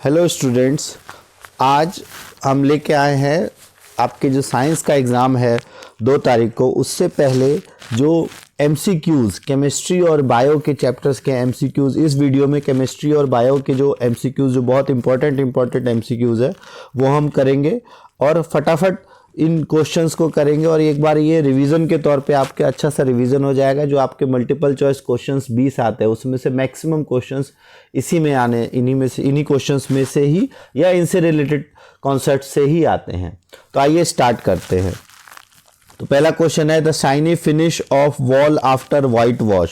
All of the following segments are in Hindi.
हेलो स्टूडेंट्स, आज हम लेके आए हैं आपके जो साइंस का एग्ज़ाम है 2 तारीख को, उससे पहले जो MCQs केमिस्ट्री और बायो के चैप्टर्स के MCQs, इस वीडियो में केमिस्ट्री और बायो के जो MCQs जो बहुत इंपॉर्टेंट MCQs है वो हम करेंगे और फटाफट इन क्वेश्चंस को करेंगे। और एक बार ये रिवीजन के तौर पे आपके अच्छा सा रिवीजन हो जाएगा। जो आपके मल्टीपल चॉइस क्वेश्चंस 20 आते हैं उसमें से मैक्सिमम क्वेश्चंस इसी में आने इन्हीं क्वेश्चंस में से ही या इनसे रिलेटेड कॉन्सेप्ट से ही आते हैं। तो आइए स्टार्ट करते हैं। तो पहला क्वेश्चन है the shiny finish off wall after white wash.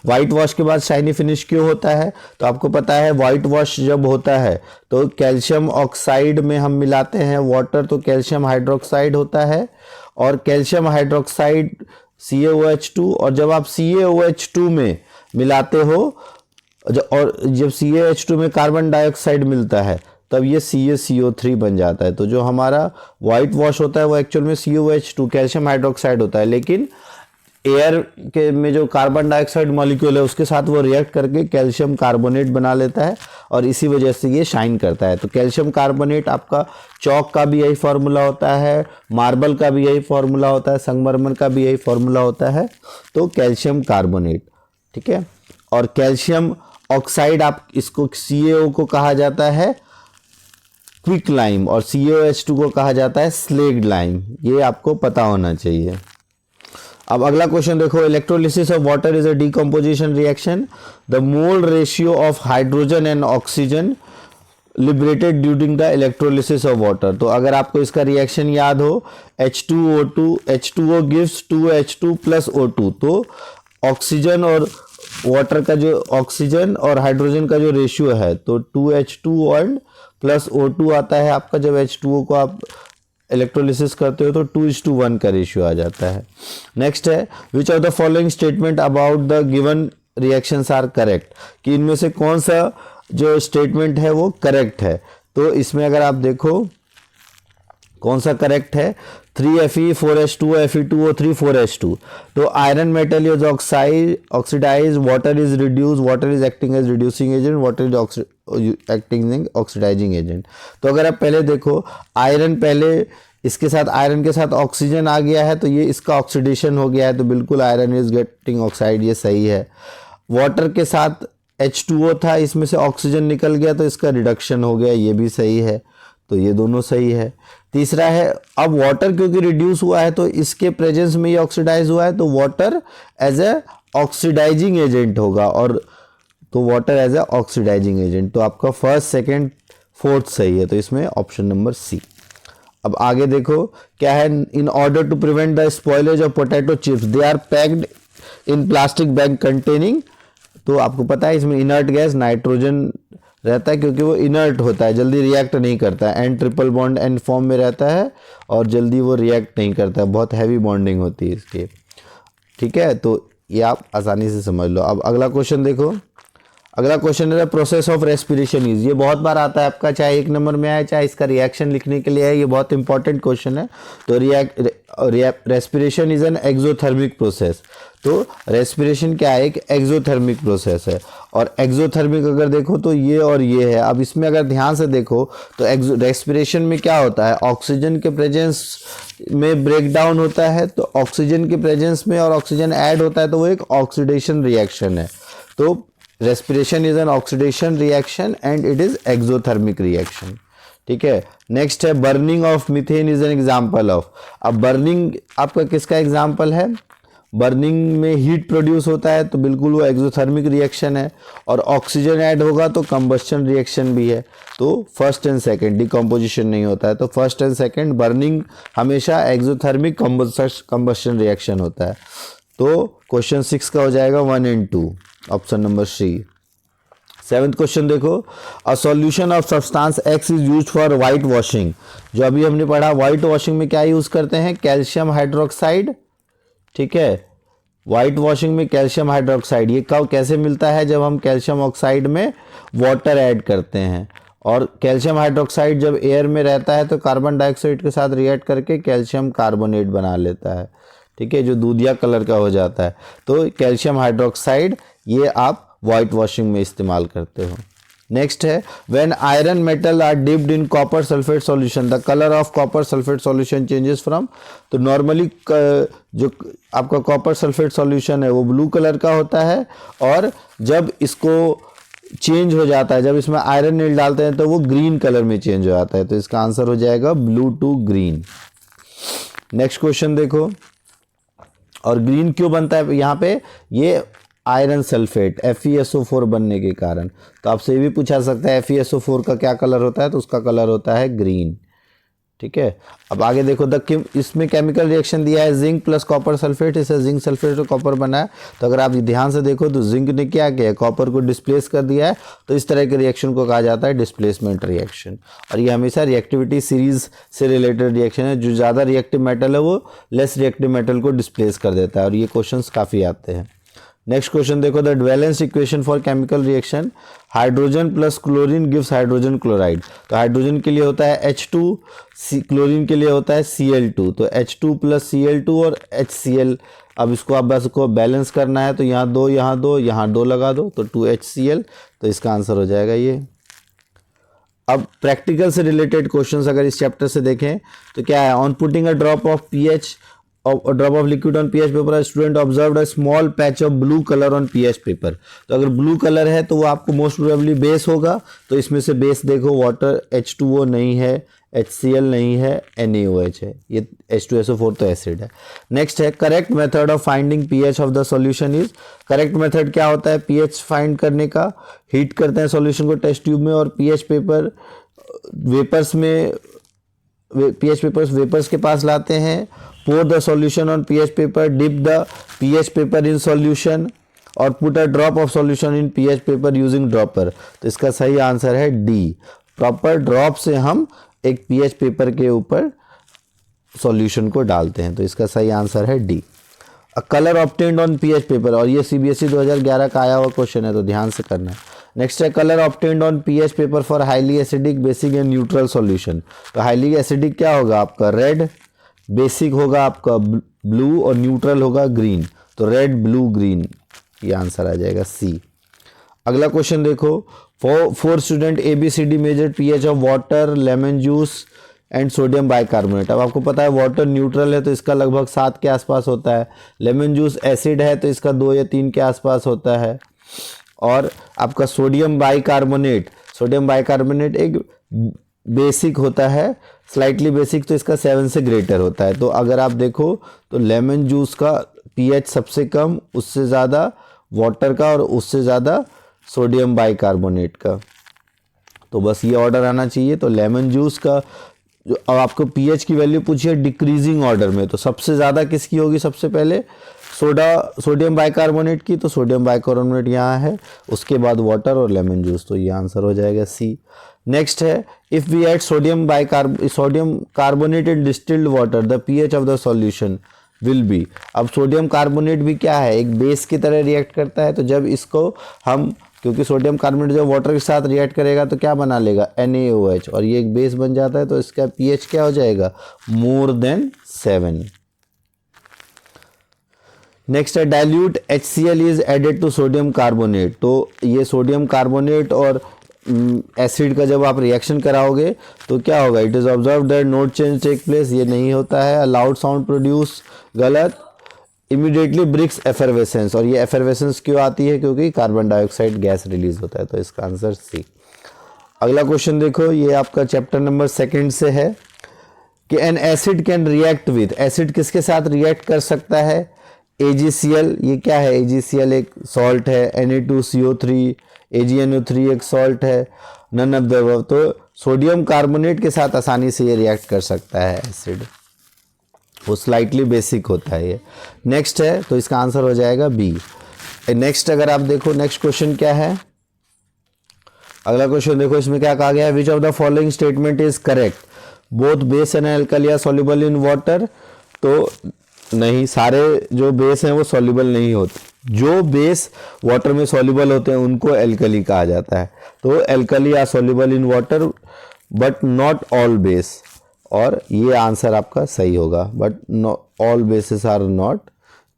White wash के बाद शाइनी फिनिश क्यों होता है? तो आपको पता है वाइट वॉश जब होता है तो कैल्शियम ऑक्साइड में हम मिलाते हैं वाटर, तो कैल्शियम हाइड्रोक्साइड होता है और कैल्शियम हाइड्रोक्साइड CaOH2, और जब आप CaOH2 में मिलाते हो और जब CaOH2 में कार्बन डाइऑक्साइड मिलता है तब ये CaCO3 बन जाता है। तो जो हमारा वाइट वॉश होता है वो एक्चुअल में CaOH2 कैल्शियम हाइड्रोक्साइड होता है, लेकिन एयर के में जो कार्बन डाइऑक्साइड मॉलिक्यूल है उसके साथ वो रिएक्ट करके कैल्शियम कार्बोनेट बना लेता है और इसी वजह से ये शाइन करता है। तो कैल्शियम कार्बोनेट आपका चौक का भी यही फार्मूला होता है, मार्बल का भी यही फार्मूला होता है, संगमरमर का भी यही फार्मूला होता है। तो कैल्शियम कार्बोनेट, ठीक है। और कैल्शियम ऑक्साइड आप इसको CaO को कहा जाता है क्विक लाइम और CaOH2 को कहा जाता है स्लेग्ड लाइम। ये आपको पता होना चाहिए। अब अगला क्वेश्चन देखो, electrolysis of water is a decomposition reaction. The mole ratio of hydrogen and oxygen liberated during the electrolysis of water. तो अगर आपको इसका रिएक्शन याद हो, H2O2, H2O gives 2H2 plus O2। तो ऑक्सीजन और वाटर का जो ऑक्सीजन और हाइड्रोजन का जो रेशियो है तो 2H2 और प्लस O2 आता है आपका। जब H2O को आप इलेक्ट्रोलिसिस करते हो तो 2:1 का रेशियो आ जाता है। नेक्स्ट है which of the following statement about the given reactions are correct, कि इनमें से कौन सा जो स्टेटमेंट है वो करेक्ट है। तो इसमें अगर आप देखो कौन सा करेक्ट है, 3Fe 4H2 Fe2O3 4H2। तो iron metal is oxidize, water is reduce, water is acting as reducing agent, water is acting as oxidizing agent. तो अगर आप पहले देखो आयरन, पहले इसके साथ आयरन के साथ ऑक्सीजन आ गया है तो ये इसका ऑक्सीडेशन हो गया है, तो बिल्कुल आयरन इज गेटिंग ऑक्साइड, ये सही है। वाटर के साथ H2O था, इसमें से ऑक्सीजन निकल गया तो इसका रिडक्शन हो गया, ये भी सही है। तो ये दोनों सही है। तीसरा है अब वाटर क्योंकि रिड्यूस हुआ है तो इसके प्रेजेंस में ये ऑक्सीडाइज हुआ है, तो water as a oxidizing agent होगा, और तो water as a oxidizing agent. तो आपका फर्स्ट, सेकंड, फोर्थ सही है, तो इसमें ऑप्शन नंबर C। अब आगे देखो क्या है, in order to prevent the spoilage of potato chips they are packed in plastic bag containing. तो आपको पता है इसमें इनर्ट गैस नाइट्रोजन रहता है क्योंकि वो इनर्ट होता है, जल्दी रिएक्ट नहीं करता है, N triple bond N form में रहता है और जल्दी वो रिएक्ट नहीं करता है, बहुत हैवी बॉन्डिंग होती है इसकी, ठीक है। तो ये आप आसानी से समझ लो। अब अगला क्वेश्चन देखो, अगला क्वेश्चन है प्रोसेस ऑफ रेस्पिरेशन इज। ये बहुत बार आता है आपका, चाहे 1 नंबर में आए चाहे इसका रिएक्शन लिखने के लिए है, ये बहुत इंपॉर्टेंट क्वेश्चन है। तो respiration is an exothermic process. तो रेस्पिरेशन क्या है, एक एक्सोथर्मिक प्रोसेस है। और एक्सोथर्मिक अगर देखो तो ये और ये है। अब इसमें अगर ध्यान से देखो तो रेस्पिरेशन में क्या होता है, ऑक्सीजन के प्रेजेंस में ब्रेक डाउन होता है, तो ऑक्सीजन के प्रेजेंस में और ऑक्सीजन ऐड होता है तो वो एक ऑक्सीडेशन रिएक्शन है। तो respiration is an oxidation reaction and it is exothermic reaction, ठीक है। नेक्स्ट है burning of methane is an example of. अब बर्निंग आपका किसका एग्जांपल है, बर्निंग में हीट प्रोड्यूस होता है तो बिल्कुल वो एक्सोथर्मिक रिएक्शन है, और ऑक्सीजन ऐड होगा तो कंबस्शन रिएक्शन भी है। तो फर्स्ट एंड सेकंड, डिकम्पोजिशन नहीं होता है, तो फर्स्ट एंड सेकंड बर्निंग हमेशा एक्सोथर्मिक कंबस्शन रिएक्शन होता है। तो क्वेश्चन 6 का हो जाएगा 1 and 2, option number C। 7th question देखो, a solution of substance X is used for white washing. जो अभी हमने पढ़ा वाइट वॉशिंग में क्या यूज करते हैं, कैल्शियम हाइड्रोक्साइड, ठीक है। वाइट वॉशिंग में कैल्शियम हाइड्रोक्साइड, ये कब कैसे मिलता है, जब हम कैल्शियम ऑक्साइड में वाटर ऐड करते हैं, और कैल्शियम हाइड्रोक्साइड जब एयर में रहता है तो कार्बन डाइऑक्साइड के साथ रिएक्ट करके कैल्शियम कार्बोनेट बना लेता है, ठीक है, जो दूधिया कलर का हो जाता है। तो कैल्शियम हाइड्रोक्साइड ये आप वाइट वॉशिंग में इस्तेमाल करते हो। नेक्स्ट है when iron metal are dipped in copper sulphate solution the colour of copper sulphate solution changes from. तो नॉर्मली जो आपका कॉपर सल्फेट सॉल्यूशन है वो ब्लू कलर का होता है, और जब इसको चेंज हो जाता है, जब इसमें आयरन नील डालते हैं तो वो ग्रीन कलर में चेंज हो जाता है। तो इसका आंसर हो जाएगा blue to green. Next question देखो, और ग्रीन क्यों बनता है यहाँ पे, ये आयरन सल्फेट FeSO4 बनने के कारण। तो आपसे ये भी पूछा सकता है FeSO4 का क्या कलर होता है, तो उसका कलर होता है ग्रीन। ठीक है, अब आगे देखो इसमें केमिकल रिएक्शन दिया है जिंक प्लस कॉपर सल्फेट, इसे जिंक सल्फेट और कॉपर बना है। तो अगर आप ध्यान से देखो तो जिंक ने क्या किया, कॉपर को डिस्प्लेस कर दिया है। तो इस तरह के रिएक्शन को कहा जाता है डिस्प्लेसमेंट रिएक्शन, और ये हमेशा रिएक्टिविटी सीरीज से रिलेटेड रिएक्शन है। जो ज़्यादा रिएक्टिव मेटल है वो लेस रिएक्टिव मेटल को डिस्प्लेस कर देता है, और ये क्वेश्चंस काफ़ी आते हैं। नेक्स्ट क्वेश्चन देखो, the valence equation for chemical reaction hydrogen plus chlorine gives hydrogen chloride. तो हाइड्रोजन के लिए होता है H2, क्लोरीन के लिए होता है Cl2। तो H2 प्लस Cl2 और HCl। अब इसको आप बस को बैलेंस करना है, तो यहाँ दो यहाँ दो लगा दो, तो 2HCl। तो इसका आंसर हो जाएगा ये। अब प्रैक्टिकल से रिलेटेड क्वेश्चंस अगर इस चैप्टर से देखें तो क्या है, on putting a drop of liquid on pH paper, a student observed a small patch of blue color on pH paper। तो अगर ब्लू कलर है तो वो आपको मोस्ट प्रोबेबली बेस होगा। तो इसमें से बेस देखो, वाटर H2O नहीं है, HCl नहीं है, NaOH है, ये H2SO4 तो एसिड है। नेक्स्ट है correct method of finding pH of the solution is. Correct method क्या होता है pH फाइंड करने का, हीट करते हैं सॉल्यूशन को टेस्ट ट्यूब में, और pH पेपर वेपर्स के पास लाते हैं। pour the solution on pH paper, dip the pH paper in solution और put a drop of solution in pH paper using dropper। तो इसका सही आंसर है D, प्रॉपर ड्रॉप से हम एक pH पेपर के ऊपर सॉल्यूशन को डालते हैं। तो इसका सही आंसर है D। A colour obtained on pH paper, और ये CBSE 2011 का आया हुआ क्वेश्चन है, तो ध्यान से करना है। नेक्स्ट है colour obtained on pH paper for highly acidic basic and neutral solution. तो हाईली एसिडिक क्या होगा आपका, रेड, बेसिक होगा आपका ब्लू, और न्यूट्रल होगा ग्रीन। तो रेड ब्लू ग्रीन, ये आंसर आ जाएगा C। अगला क्वेश्चन देखो, four student ABCD measure pH of water, lemon juice and sodium bicarbonate. अब आपको पता है वाटर न्यूट्रल है तो इसका लगभग 7 के आसपास होता है, लेमन जूस एसिड है तो इसका 2 या 3 के आसपास होता है, और आपका सोडियम बाइकार्बोनेट एक बेसिक होता है, स्लाइटली बेसिक, तो इसका 7 से ग्रेटर होता है। तो अगर आप देखो तो लेमन जूस का pH सबसे कम, उससे ज़्यादा वाटर का, और उससे ज़्यादा सोडियम बाइकार्बोनेट का। तो बस ये ऑर्डर आना चाहिए। तो लेमन जूस का जो, अब आपको pH की वैल्यू पूछिए डिक्रीजिंग ऑर्डर में, तो सबसे ज़्यादा किसकी होगी, सबसे पहले सोडियम बाइकार्बोनेट की। तो सोडियम बाइकार्बोनेट यहाँ है, उसके बाद वाटर और लेमन जूस। तो ये आंसर हो जाएगा C। नेक्स्ट है if we add sodium carbonate in distilled water the pH of the solution will be. अब सोडियम कार्बोनेट भी क्या है, एक बेस की तरह रिएक्ट करता है। तो जब इसको हम, क्योंकि सोडियम कार्बोनेट जब वाटर के साथ रिएक्ट करेगा तो क्या बना लेगा, NaOH, और ये एक बेस बन जाता है। तो इसका pH क्या हो जाएगा, मोर देन 7। नेक्स्ट है dilute HCl is added to sodium carbonate. तो ये सोडियम कार्बोनेट और एसिड का जब आप रिएक्शन कराओगे तो क्या होगा, it is observe that no change take place, ये नहीं होता है। लाउड साउंड प्रोड्यूस, गलत। इमीडिएटली ब्रिक्स एफरवेसेंस, और ये एफरवेसेंस क्यों आती है, क्योंकि कार्बन डाइऑक्साइड गैस रिलीज होता है। तो इसका आंसर C। अगला क्वेश्चन देखो, ये आपका चैप्टर नंबर 2 से है कि N acid can react with, acid किसके साथ रिएक्ट कर सकता है, AgCl। ये क्या है, AgCl एक सॉल्ट है, Na2CO3, AgNO3 एक सॉल्ट है, नन ऑफ द अबव। तो सोडियम कार्बोनेट के साथ आसानी से ये रिएक्ट कर सकता है एसिड, वो स्लाइटली बेसिक होता है ये। नेक्स्ट है, तो इसका आंसर हो जाएगा B। नेक्स्ट अगर आप देखो, नेक्स्ट क्वेश्चन क्या है, अगला क्वेश्चन देखो, इसमें क्या कहा गया है, which of the following statement is correct, both base and alkali are soluble in water. तो नहीं, सारे जो बेस हैं वो सॉल्युबल नहीं होते, जो बेस वाटर में सॉल्युबल होते हैं उनको एल्कली कहा जाता है। तो alkali are soluble in water but not all base, और ये आंसर आपका सही होगा, but all bases are not.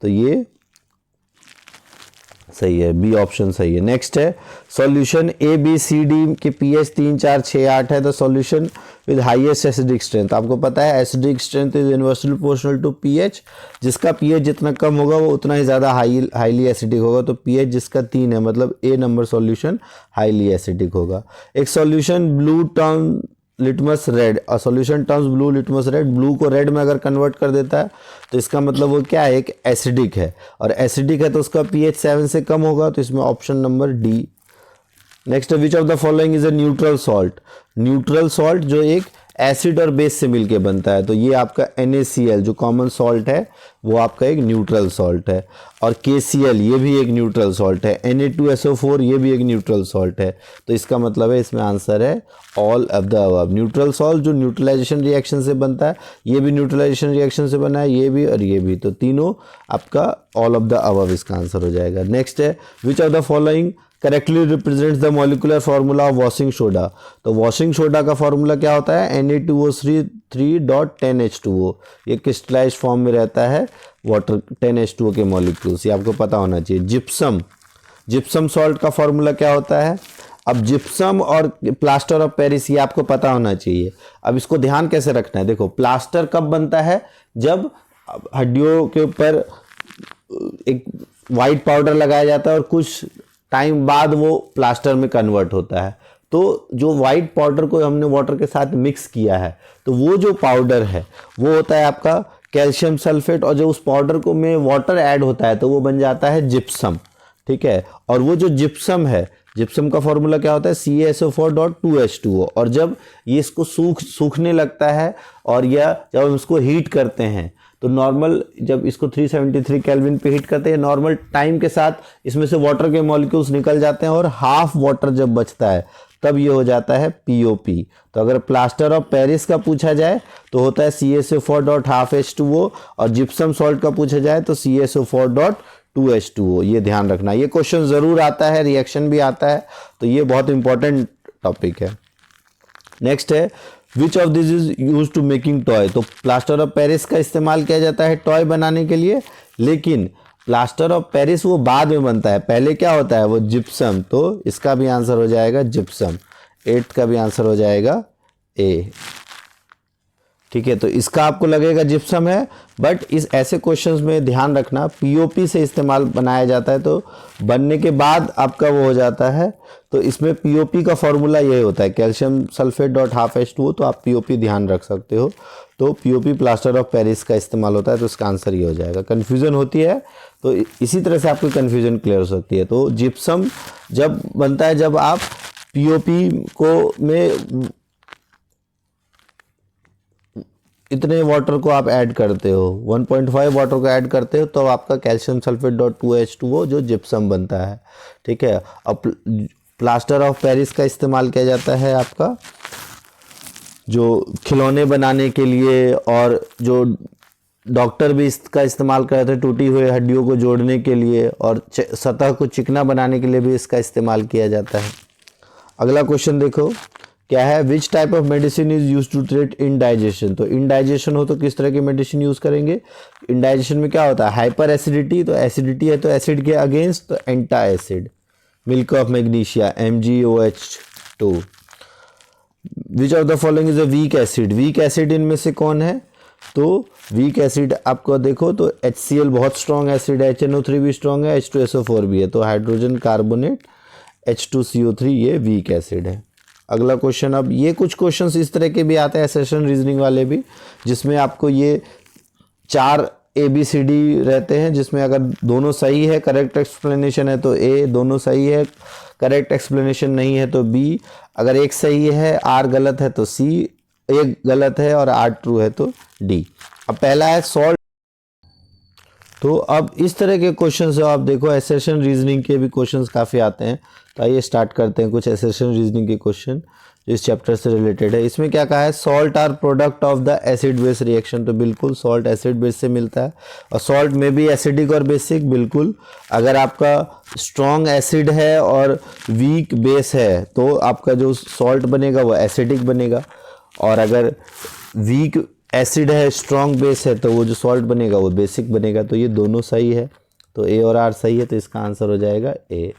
तो ये सही है, बी ऑप्शन सही है। नेक्स्ट है solution A B C D के पीएच 3, 4, 6, 8 है। The solution with highest acidic strength, आपको पता है acidic strength is inversely proportional to pH, जिसका पीएच जितना कम होगा वो उतना ही ज़्यादा हाईली एसिडिक होगा। तो पीएच जिसका 3 है मतलब a number solution highly acidic होगा। एक solution blue turn litmus red, और solution turns blue litmus red, blue को रेड में अगर कन्वर्ट कर देता है तो इसका मतलब वो क्या है, एक एसिडिक है, और एसिडिक है तो उसका पीएच 7 से कम होगा, तो इसमें option number D. Next, which of the following is a neutral salt. Neutral salt जो एक एसिड और बेस से मिलके बनता है, तो ये आपका NaCl जो कॉमन सॉल्ट है वो आपका एक न्यूट्रल सॉल्ट है, और KCl ये भी एक न्यूट्रल सॉल्ट है, Na2SO4 ये भी एक न्यूट्रल सॉल्ट है। तो इसका मतलब है इसमें आंसर है all of the above. Neutral salt जो न्यूट्रलाइजेशन रिएक्शन से बनता है, ये भी न्यूट्रलाइजेशन रिएक्शन से बना है, ये भी और ये भी, तो तीनों आपका ऑल ऑफ द अबव इसका आंसर हो जाएगा। नेक्स्ट है which of the following correctly represents the molecular formula of washing soda. तो वॉशिंग सोडा का फार्मूला क्या होता है, Na2O3.10H2O, ये क्रिस्टलाइज्ड फॉर्म में रहता है वाटर 10H2O के मॉलिक्यूल्स, ये आपको पता होना चाहिए। जिप्सम सॉल्ट का फार्मूला क्या होता है, अब जिप्सम और प्लास्टर ऑफ पेरिस ये आपको पता होना चाहिए। अब इसको ध्यान कैसे रखना है, देखो प्लास्टर कब बनता है, जब हड्डियों के ऊपर एक वाइट पाउडर लगाया जाता है और कुछ टाइम बाद वो प्लास्टर में कन्वर्ट होता है। तो जो वाइट पाउडर को हमने वाटर के साथ मिक्स किया है, तो वो जो पाउडर है वो होता है आपका कैल्शियम सल्फेट, और जो उस पाउडर को में वाटर ऐड होता है तो वो बन जाता है जिप्सम, ठीक है। और वो जो जिप्सम है, जिप्सम का फॉर्मूला क्या होता है, CaSO4.2H2O, और जब ये इसको सूखने लगता है और या जब हम इसको हीट करते हैं तो नॉर्मल जब इसको 373 केल्विन पे हीट करते हैं, नॉर्मल टाइम के साथ इसमें से वाटर के मॉलिक्यूल्स निकल जाते हैं, और हाफ वाटर जब बचता है तब ये हो जाता है POP। तो अगर प्लास्टर ऑफ पेरिस का पूछा जाए तो होता है CaSO4.12H2O, और जिप्सम सॉल्ट का पूछा जाए तो CaSO4.2H2O। ये ध्यान रखना, ये क्वेश्चन ज़रूर आता है, रिएक्शन भी आता है, तो ये बहुत इंपॉर्टेंट टॉपिक है। नेक्स्ट है which of this is use to making toy. तो प्लास्टर ऑफ पेरिस का इस्तेमाल किया जाता है टॉय बनाने के लिए, लेकिन प्लास्टर ऑफ पेरिस वो बाद में बनता है, पहले क्या होता है वो जिप्सम, तो इसका भी आंसर हो जाएगा जिप्सम। 8 का भी आंसर हो जाएगा ए, ठीक है। तो इसका आपको लगेगा जिप्सम है, बट इस ऐसे क्वेश्चंस में ध्यान रखना POP से इस्तेमाल बनाया जाता है, तो बनने के बाद आपका वो हो जाता है। तो इसमें POP का फॉर्मूला यही होता है कैल्शियम सल्फेट.12H2O, तो आप POP ध्यान रख सकते हो। तो POP प्लास्टर ऑफ पेरिस का इस्तेमाल होता है, तो इसका आंसर ये हो जाएगा। कन्फ्यूज़न होती है तो इसी तरह से आपकी कन्फ्यूज़न क्लियर हो सकती है। तो जिप्सम जब बनता है जब आप POP को में इतने वाटर को आप ऐड करते हो, 1.5 वाटर को ऐड करते हो, तो आपका कैल्शियम सल्फेट.2H2O जो जिप्सम बनता है, ठीक है। अब प्लास्टर ऑफ पेरिस का इस्तेमाल किया जाता है आपका जो खिलौने बनाने के लिए, और जो डॉक्टर भी इसका इस्तेमाल करते हैं टूटी हुई हड्डियों को जोड़ने के लिए, और सतह को चिकना बनाने के लिए भी इसका इस्तेमाल किया जाता है। अगला क्वेश्चन देखो क्या है, which type of medicine is use to treat indigestion. तो इनडाइजेशन हो तो किस तरह की मेडिसिन यूज करेंगे। इनडाइजेशन में क्या होता है, हाइपर एसिडिटी, तो एसिडिटी है तो एसिड के अगेंस्ट तो antacid, milk of magnesia MgOH2। Which of the following is a weak acid. Weak acid इनमें से कौन है, तो वीक एसिड आपको देखो तो HCl बहुत स्ट्रॉन्ग एसिड है, HNO3 भी स्ट्रॉन्ग है, H2SO4 भी है, तो हाइड्रोजन कार्बोनेट H2CO3 ये वीक एसिड है। अगला क्वेश्चन, अब ये कुछ क्वेश्चंस इस तरह के भी आते हैं एसेशन रीजनिंग वाले भी, जिसमें आपको ये 4 ABCD रहते हैं, जिसमें अगर दोनों सही है करेक्ट एक्सप्लेनेशन है तो A, दोनों सही है करेक्ट एक्सप्लेनेशन नहीं है तो B, अगर एक सही है R गलत है तो C, एक गलत है और R ट्रू है तो D। अब पहला है सॉल्ट। तो अब इस तरह के क्वेश्चन से आप देखो एसेशन रीजनिंग के भी क्वेश्चंस काफ़ी आते हैं, तो आइए स्टार्ट करते हैं कुछ एसेशन रीजनिंग के क्वेश्चन जो इस चैप्टर से रिलेटेड है। इसमें क्या कहा है, salt are product of the acid base reaction, तो बिल्कुल सॉल्ट एसिड बेस से मिलता है, और सॉल्ट में भी एसिडिक और बेसिक, बिल्कुल। अगर आपका स्ट्रॉन्ग एसिड है और वीक बेस है तो आपका जो सॉल्ट बनेगा वो एसिडिक बनेगा, और अगर वीक एसिड है स्ट्रॉन्ग बेस है तो वो जो सॉल्ट बनेगा वो बेसिक बनेगा, तो ये दोनों सही है। तो ए और आर सही है, तो इसका आंसर हो जाएगा ए।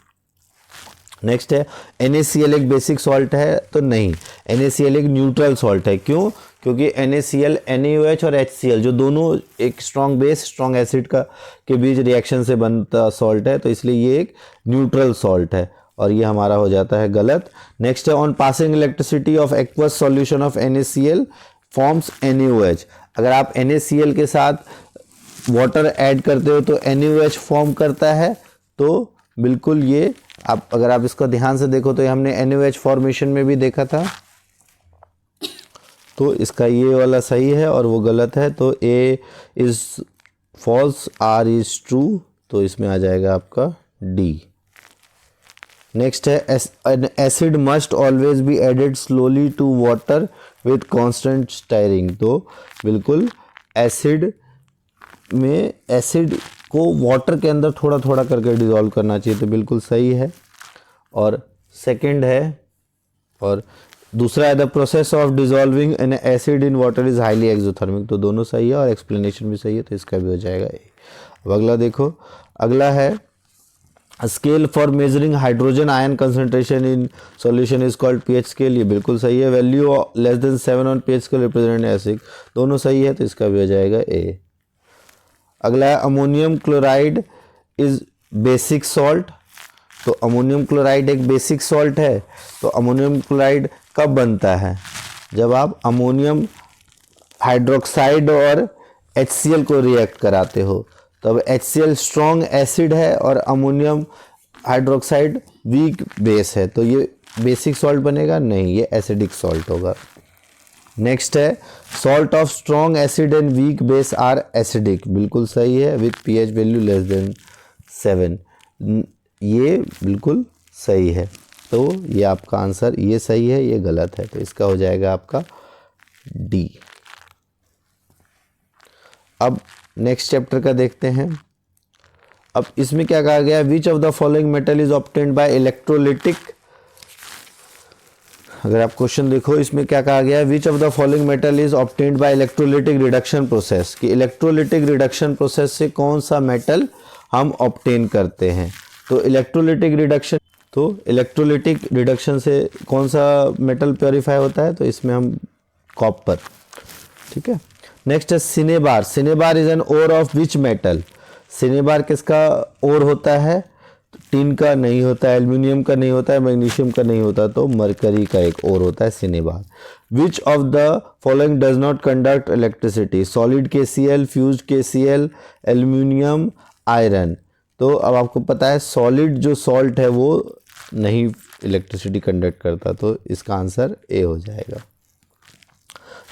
नेक्स्ट है NaCl एक बेसिक सॉल्ट है, तो नहीं, NaCl एक न्यूट्रल सॉल्ट है। क्यों? क्योंकि NaCl NaOH और HCl जो दोनों एक स्ट्रॉन्ग बेस स्ट्रॉन्ग एसिड का के बीच रिएक्शन से बनता सॉल्ट है, तो इसलिए ये एक न्यूट्रल सॉल्ट है और ये हमारा हो जाता है गलत। नेक्स्ट है on passing elasticity of aqueous solution of NaCl forms NaOH। अगर आप NaCl के साथ वाटर ऐड करते हो तो NaOH फॉर्म करता है, तो बिल्कुल ये आप अगर आप इसको ध्यान से देखो तो ये हमने NaOH फॉर्मेशन में भी देखा था, तो इसका ये वाला सही है और वो गलत है। तो A is false, R is true, तो इसमें आ जाएगा आपका D। नेक्स्ट है acid must always be added slowly to water with constant stirring. तो बिल्कुल एसिड में एसिड को वाटर के अंदर थोड़ा थोड़ा करके डिज़ोल्व करना चाहिए, तो बिल्कुल सही है। और सेकंड है, और दूसरा है the process of dissolving an acid in water is highly exothermic. तो दोनों सही है और एक्सप्लेनेशन भी सही है, तो इसका भी हो जाएगा ए। अब अगला देखो, अगला है scale for measuring hydrogen ion concentration in solution is called pH scale. ये बिल्कुल सही है। Value less than 7 on pH scale represent acid, दोनों सही है, तो इसका भी हो जाएगा ए। अगला है ammonium chloride is basic salt. तो अमोनियम क्लोराइड एक बेसिक सॉल्ट है। तो अमोनियम क्लोराइड कब बनता है? जब आप अमोनियम हाइड्रोक्साइड और HCl को रिएक्ट कराते हो। तब HCl स्ट्रॉन्ग एसिड है और अमोनियम हाइड्रोक्साइड वीक बेस है, तो ये बेसिक सॉल्ट बनेगा नहीं, ये एसिडिक सॉल्ट होगा। नेक्स्ट है salt of strong acid and weak base are acidic, बिल्कुल सही है, with pH value less than 7, ये बिल्कुल सही है। तो ये आपका आंसर, ये सही है, ये गलत है, तो इसका हो जाएगा आपका डी। अब नेक्स्ट चैप्टर का देखते हैं। अब इसमें क्या कहा गया है, which of the following metal is obtained by electrolytic. अगर आप क्वेश्चन देखो इसमें क्या कहा गया है, which of the following metal is obtained by electrolytic reduction process, कि इलेक्ट्रोलिटिक रिडक्शन प्रोसेस से कौन सा मेटल हम ऑब्टेन करते हैं। तो इलेक्ट्रोलिटिक रिडक्शन, तो इलेक्ट्रोलिटिक रिडक्शन से कौन सा मेटल प्योरीफाई होता है, तो इसमें हम कॉपर, ठीक है। नेक्स्ट है cinnabar. Cinnabar is an ore of which metal. Cinnabar किसका ओर होता है? टिन का नहीं होता है, एल्यूमिनियम का नहीं होता है, मैग्नीशियम का नहीं होता, तो मरकरी का एक ओर होता है cinnabar. Which of the following does not conduct electricity, solid KCl, fused KCl, aluminium, iron. तो अब आपको पता है सॉलिड जो सॉल्ट है वो नहीं इलेक्ट्रिसिटी कंडक्ट करता, तो इसका आंसर ए हो जाएगा।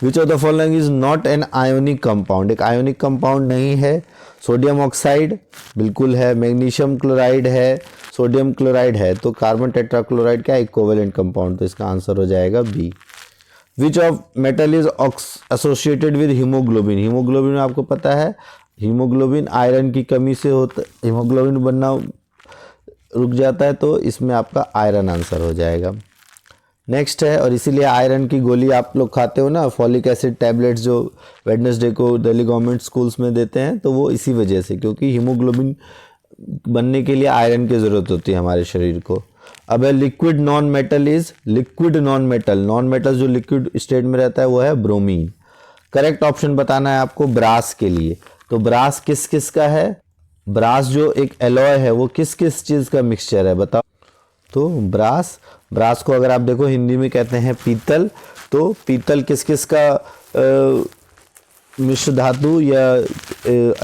Which of the following is not an ionic compound, एक आयोनिक कंपाउंड नहीं है। सोडियम ऑक्साइड बिल्कुल है, मैग्नीशियम क्लोराइड है, सोडियम क्लोराइड है, तो कार्बन टेट्राक्लोराइड क्या इक्विवेलेंट कंपाउंड, तो इसका आंसर हो जाएगा B. Which of metal is associated with haemoglobin. Haemoglobin में आपको पता है हीमोग्लोबिन आयरन की कमी से होता, हीमोग्लोबिन बनना रुक जाता है, तो इसमें आपका आयरन आंसर हो जाएगा। नेक्स्ट है, और इसीलिए आयरन की गोली आप लोग खाते हो ना, फॉलिक एसिड टैबलेट्स जो वेडनेसडे को दिल्ली गवर्नमेंट स्कूल्स में देते हैं, तो वो इसी वजह से, क्योंकि हीमोग्लोबिन बनने के लिए आयरन की ज़रूरत होती है हमारे शरीर को। अब है liquid non metal is, liquid non metal, non metal जो लिक्विड स्टेट में रहता है वो है ब्रोमीन। करेक्ट ऑप्शन बताना है आपको ब्रास के लिए। तो ब्रास किस किस का है? ब्रास जो एक एलॉय है वो किस किस चीज़ का मिक्सचर है बताओ। तो ब्रास, ब्रास को अगर आप देखो हिंदी में कहते हैं पीतल, तो पीतल किस किस का मिश्र धातु या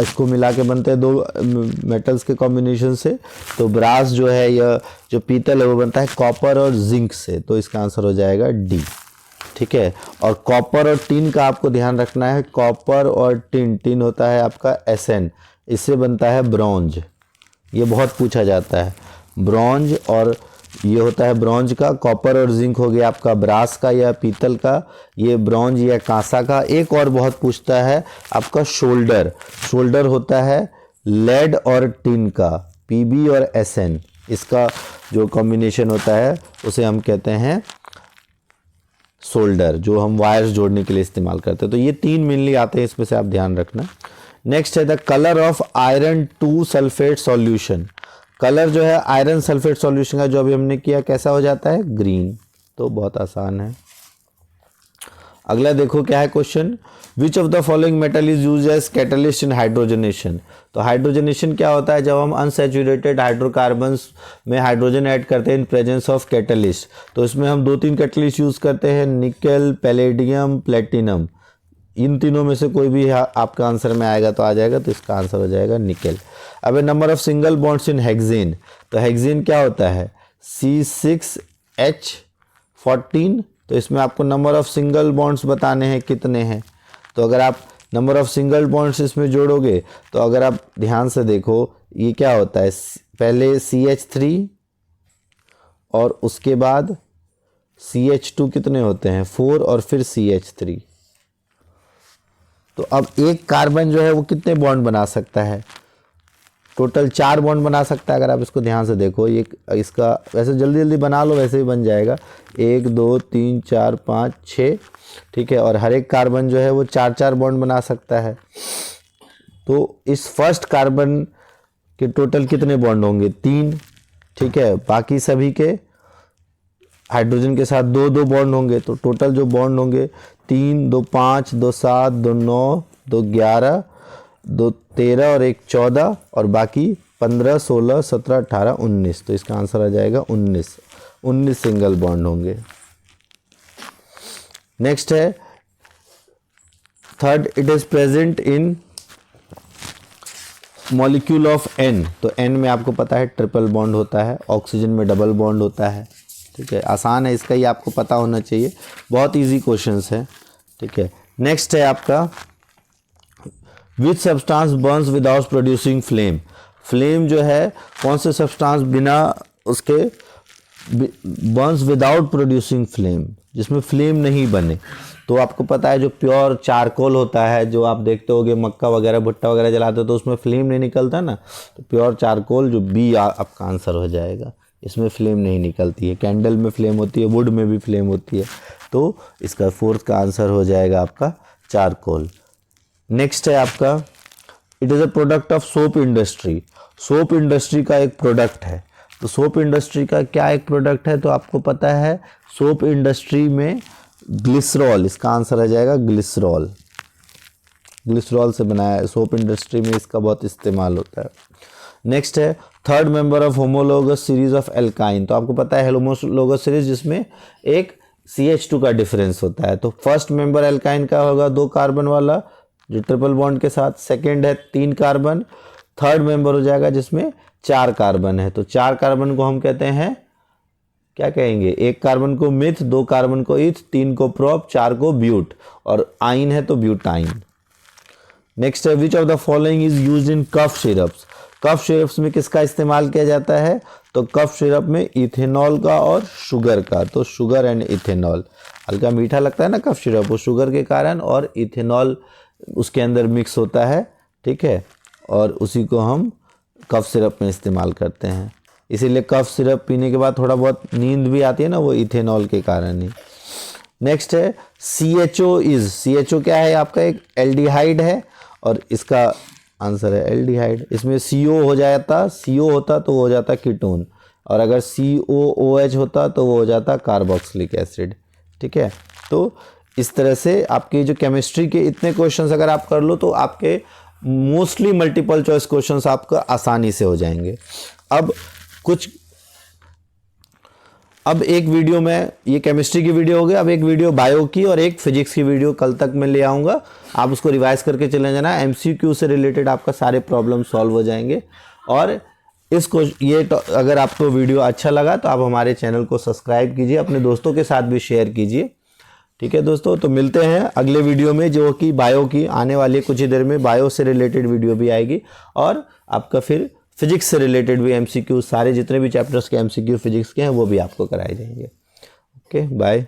इसको मिला के बनते हैं दो मेटल्स के कॉम्बिनेशन से। तो ब्रास जो है या जो पीतल है वो बनता है कॉपर और जिंक से, तो इसका आंसर हो जाएगा डी, ठीक है। और कॉपर और टिन का आपको ध्यान रखना है, कॉपर और टिन, टिन होता है आपका Sn, इससे बनता है ब्रॉन्ज, ये बहुत पूछा जाता है ब्रॉन्ज, और ये होता है ब्रॉन्ज का। कॉपर और जिंक हो गया आपका ब्रास का या पीतल का, ये ब्रॉन्ज या कांसा का। एक और बहुत पूछता है आपका शोल्डर, शोल्डर होता है लेड और टिन का, Pb और Sn, इसका जो कॉम्बिनेशन होता है उसे हम कहते हैं सोल्डर, जो हम वायर्स जोड़ने के लिए इस्तेमाल करते हैं। तो ये तीन मेनली आते हैं, इसमें से आप ध्यान रखना। नेक्स्ट है the colour of iron 2 sulphate solution. Colour जो है आयरन सल्फेट सॉल्यूशन का जो अभी हमने किया कैसा हो जाता है, ग्रीन। तो बहुत आसान है। अगला देखो क्या है question, which of the following metal is use as catalyst in hydrogenation. तो हाइड्रोजनेशन क्या होता है, जब हम अनसैचुरेटेड हाइड्रोकार्बन्स में हाइड्रोजन ऐड करते हैं इन प्रेजेंस ऑफ कैटलिस्ट। तो इसमें हम 2-3 कैटलिस्ट यूज करते हैं, निकल, पैलेडियम, प्लेटिनम। इन तीनों में से कोई भी आपका आंसर में आएगा तो आ जाएगा, तो इसका आंसर हो जाएगा निकल। अब number of single bonds in hexane. तो हेक्सेन क्या होता है, C6H14। तो इसमें आपको नंबर ऑफ सिंगल बॉन्ड्स बताने हैं कितने हैं। तो अगर आप नंबर ऑफ सिंगल बॉन्ड्स इसमें जोड़ोगे तो अगर आप ध्यान से देखो ये क्या होता है, पहले CH3 और उसके बाद CH2 कितने होते हैं, 4 और फिर CH3। तो अब एक कार्बन जो है वो कितने बॉन्ड बना सकता है, टोटल 4 बॉन्ड बना सकता है। अगर आप इसको ध्यान से देखो, ये इसका वैसे जल्दी जल्दी बना लो, वैसे ही बन जाएगा। 1 2 3 4 5 6, ठीक है। और हर एक कार्बन जो है वो 4-4 बॉन्ड बना सकता है। तो इस फर्स्ट कार्बन के टोटल कितने बॉन्ड होंगे, 3, ठीक है। बाकी सभी के हाइड्रोजन के साथ 2-2 बॉन्ड होंगे। तो टोटल जो बॉन्ड होंगे 3 2 5 2 7 2 9 2 11 2 13 और 1 14 और बाकी 15 16 17 18 19। तो इसका आंसर आ जाएगा 19 सिंगल बॉन्ड होंगे। नेक्स्ट है third, it is present in molecule of N। तो N में आपको पता है ट्रिपल बॉन्ड होता है, ऑक्सीजन में डबल बॉन्ड होता है, ठीक है। आसान है, इसका ही आपको पता होना चाहिए, बहुत इजी क्वेश्चंस है, ठीक है। नेक्स्ट है आपका which substance Burns without producing flame. Flame जो है कौन से सब्सटेंस बिना उसके बर्न्स विदाउट प्रोड्यूसिंग फ्लेम, जिसमें फ्लेम नहीं बने। तो आपको पता है जो प्योर चारकोल होता है, जो आप देखते होगे मक्का वगैरह भुट्टा वगैरह जलाते हो तो उसमें फ्लेम नहीं निकलता ना। तो प्योर चारकोल जो बी आपका आंसर हो जाएगा, इसमें फ्लेम नहीं निकलती है। कैंडल में फ्लेम होती है, वुड में भी फ्लेम होती है। तो इसका फोर्थ का आंसर हो जाएगा आपका चारकोल। नेक्स्ट है आपका it is a product of soap industry. Soap industry का एक प्रोडक्ट है। तो सोप इंडस्ट्री का क्या एक प्रोडक्ट है, तो आपको पता है सोप इंडस्ट्री में ग्लिसरॉल, इसका आंसर आ जाएगा ग्लिसरॉल। ग्लिसरॉल से बनाया है, सोप इंडस्ट्री में इसका बहुत इस्तेमाल होता है। नेक्स्ट है third member of homologous series of alkyne. तो आपको पता है होमोलोगस सीरीज जिसमें एक CH2 का डिफरेंस होता है। तो फर्स्ट मेंबर एल्काइन का होगा 2 कार्बन वाला जो ट्रिपल बॉन्ड के साथ, सेकेंड है 3 कार्बन, थर्ड मेंबर हो जाएगा जिसमें 4 कार्बन है। तो 4 कार्बन को हम कहते हैं क्या कहेंगे, 1 कार्बन को मिथ, 2 कार्बन को इथ, 3 को प्रोप, 4 को ब्यूट, और आइन है तो ब्यूटाइन। नेक्स्ट है which of the following is used in cough syrups. Cough syrups में किसका इस्तेमाल किया जाता है, तो कफ सिरप में इथेनॉल का और शुगर का। तो शुगर एंड इथेनॉल, हल्का मीठा लगता है ना कफ सिरप, वो शुगर के कारण और इथेनॉल उसके अंदर मिक्स होता है, ठीक है। और उसी को हम कफ सिरप में इस्तेमाल करते हैं। इसीलिए कफ सिरप पीने के बाद थोड़ा बहुत नींद भी आती है ना, वो इथेनॉल के कारण ही। नेक्स्ट है CHO क्या है आपका, एक एल्डिहाइड है और इसका आंसर है एल्डिहाइड। इसमें CO हो जाता, CO होता तो वो हो जाता कीटोन, और अगर COOH होता तो वो हो जाता कार्बोक्सिलिक एसिड, ठीक है। तो इस तरह से आपकी जो केमिस्ट्री के इतने क्वेश्चंस अगर आप कर लो तो आपके मोस्टली मल्टीपल चॉइस क्वेश्चंस आपका आसानी से हो जाएंगे। अब एक वीडियो में, ये केमिस्ट्री की वीडियो हो गई, अब एक वीडियो बायो की और एक फिजिक्स की वीडियो कल तक मैं ले आऊँगा। आप उसको रिवाइज करके चले जाना, MCQ से रिलेटेड आपका सारे प्रॉब्लम सॉल्व हो जाएंगे। और इसको अगर आपको वीडियो अच्छा लगा तो आप हमारे चैनल को सब्सक्राइब कीजिए, अपने दोस्तों के साथ भी शेयर कीजिए, ठीक है दोस्तों। तो मिलते हैं अगले वीडियो में, जो कि बायो की आने वाली कुछ ही देर में बायो से रिलेटेड वीडियो भी आएगी, और आपका फिर फिजिक्स से रिलेटेड भी MCQ, सारे जितने भी चैप्टर्स के MCQ फिजिक्स के हैं वो भी आपको कराए जाएंगे। Okay, bye.